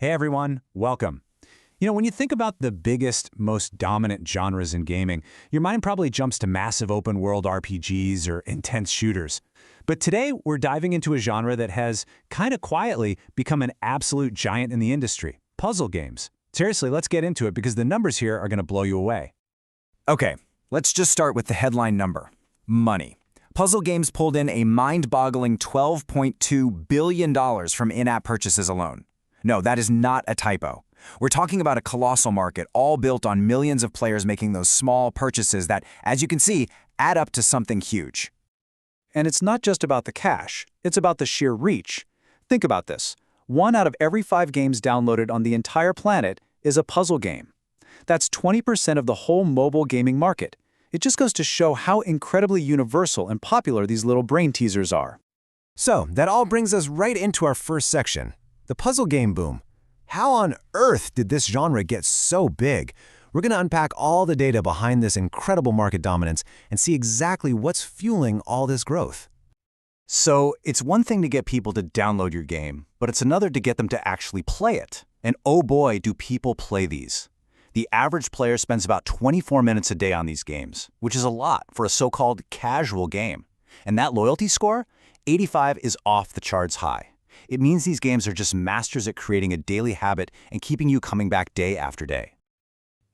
Hey everyone, welcome. When you think about the biggest, most dominant genres in gaming, your mind probably jumps to massive open-world RPGs or intense shooters. But today, we're diving into a genre that has, kind of quietly, become an absolute giant in the industry, puzzle games. Seriously, let's get into it because the numbers here are going to blow you away. Okay, let's just start with the headline number. Money. Puzzle games pulled in a mind-boggling $12.2 billion from in-app purchases alone. No, that is not a typo. We're talking about a colossal market, all built on millions of players making those small purchases that, as you can see, add up to something huge. And it's not just about the cash, it's about the sheer reach. Think about this. 1 out of every 5 games downloaded on the entire planet is a puzzle game. That's 20% of the whole mobile gaming market. It just goes to show how incredibly universal and popular these little brain teasers are. So, that all brings us right into our first section, the puzzle game boom. How on earth did this genre get so big? We're going to unpack all the data behind this incredible market dominance and see exactly what's fueling all this growth. So, it's one thing to get people to download your game, but it's another to get them to actually play it. And oh boy, do people play these. The average player spends about 24 minutes a day on these games, which is a lot for a so-called casual game. And that loyalty score, 85, is off the charts high. It means these games are just masters at creating a daily habit and keeping you coming back day after day.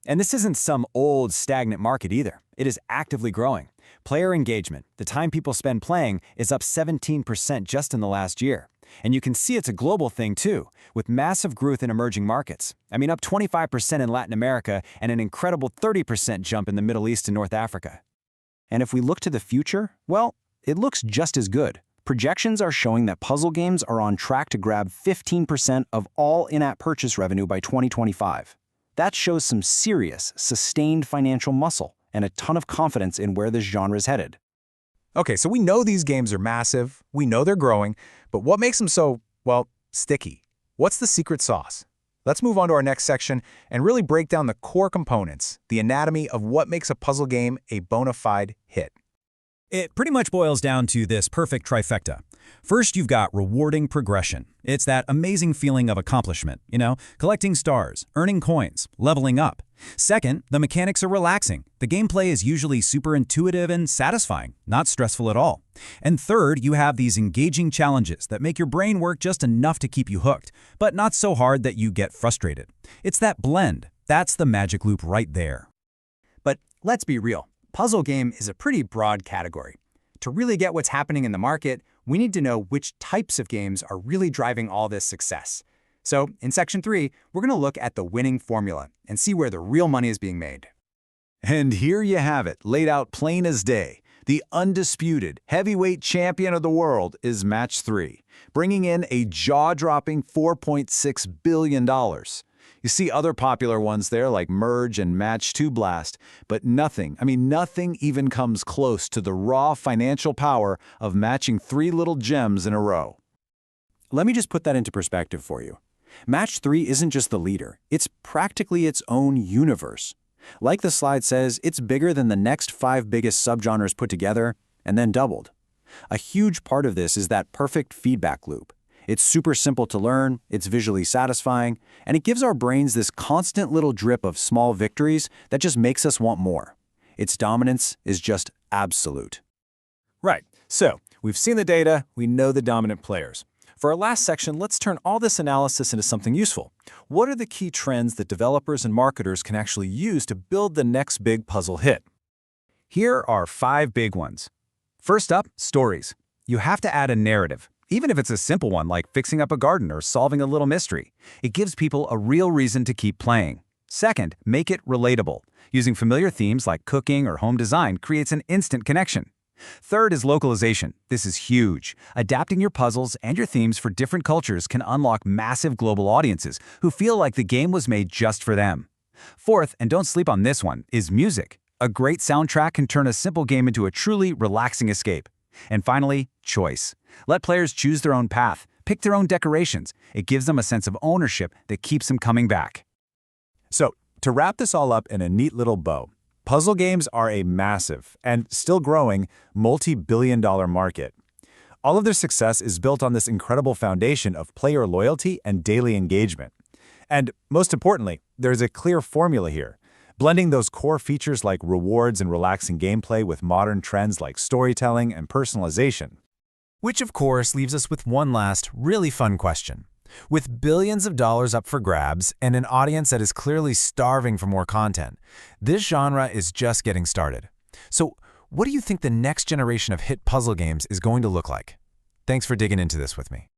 And this isn't some old, stagnant market either. It is actively growing. Player engagement, the time people spend playing, is up 17% just in the last year. And you can see it's a global thing too, with massive growth in emerging markets. Up 25% in Latin America and an incredible 30% jump in the Middle East and North Africa. And if we look to the future, well, it looks just as good. Projections are showing that puzzle games are on track to grab 15% of all in-app purchase revenue by 2025. That shows some serious, sustained financial muscle and a ton of confidence in where this genre is headed. Okay, so we know these games are massive, we know they're growing, but what makes them so, well, sticky? What's the secret sauce? Let's move on to our next section and really break down the core components, the anatomy of what makes a puzzle game a bona fide hit. It pretty much boils down to this perfect trifecta. First, you've got rewarding progression. It's that amazing feeling of accomplishment, collecting stars, earning coins, leveling up. Second, the mechanics are relaxing. The gameplay is usually super intuitive and satisfying, not stressful at all. And third, you have these engaging challenges that make your brain work just enough to keep you hooked, but not so hard that you get frustrated. It's that blend. That's the magic loop right there. But let's be real. Puzzle game is a pretty broad category. To really get what's happening in the market, we need to know which types of games are really driving all this success. So, in Section 3, we're going to look at the winning formula and see where the real money is being made. And here you have it, laid out plain as day. The undisputed heavyweight champion of the world is Match 3, bringing in a jaw-dropping $4.6 billion. You see other popular ones there like Merge and Match 2 Blast, but nothing even comes close to the raw financial power of matching 3 little gems in a row. Let me just put that into perspective for you. Match 3 isn't just the leader, it's practically its own universe. Like the slide says, it's bigger than the next 5 biggest subgenres put together, and then doubled. A huge part of this is that perfect feedback loop. It's super simple to learn, it's visually satisfying, and it gives our brains this constant little drip of small victories that just makes us want more. Its dominance is just absolute. Right, so we've seen the data, we know the dominant players. For our last section, let's turn all this analysis into something useful. What are the key trends that developers and marketers can actually use to build the next big puzzle hit? Here are 5 big ones. First up, stories. You have to add a narrative. Even if it's a simple one like fixing up a garden or solving a little mystery, it gives people a real reason to keep playing. Second, make it relatable. Using familiar themes like cooking or home design creates an instant connection. Third is localization. This is huge. Adapting your puzzles and your themes for different cultures can unlock massive global audiences who feel like the game was made just for them. Fourth, and don't sleep on this one, is music. A great soundtrack can turn a simple game into a truly relaxing escape. And finally, choice. Let players choose their own path, pick their own decorations. It gives them a sense of ownership that keeps them coming back. So, to wrap this all up in a neat little bow, puzzle games are a massive, and still growing, multi-billion-dollar market. All of their success is built on this incredible foundation of player loyalty and daily engagement. And most importantly, there's a clear formula here. Blending those core features like rewards and relaxing gameplay with modern trends like storytelling and personalization. Which, of course, leaves us with one last, really fun question. With billions of dollars up for grabs and an audience that is clearly starving for more content, this genre is just getting started. So, what do you think the next generation of hit puzzle games is going to look like? Thanks for digging into this with me.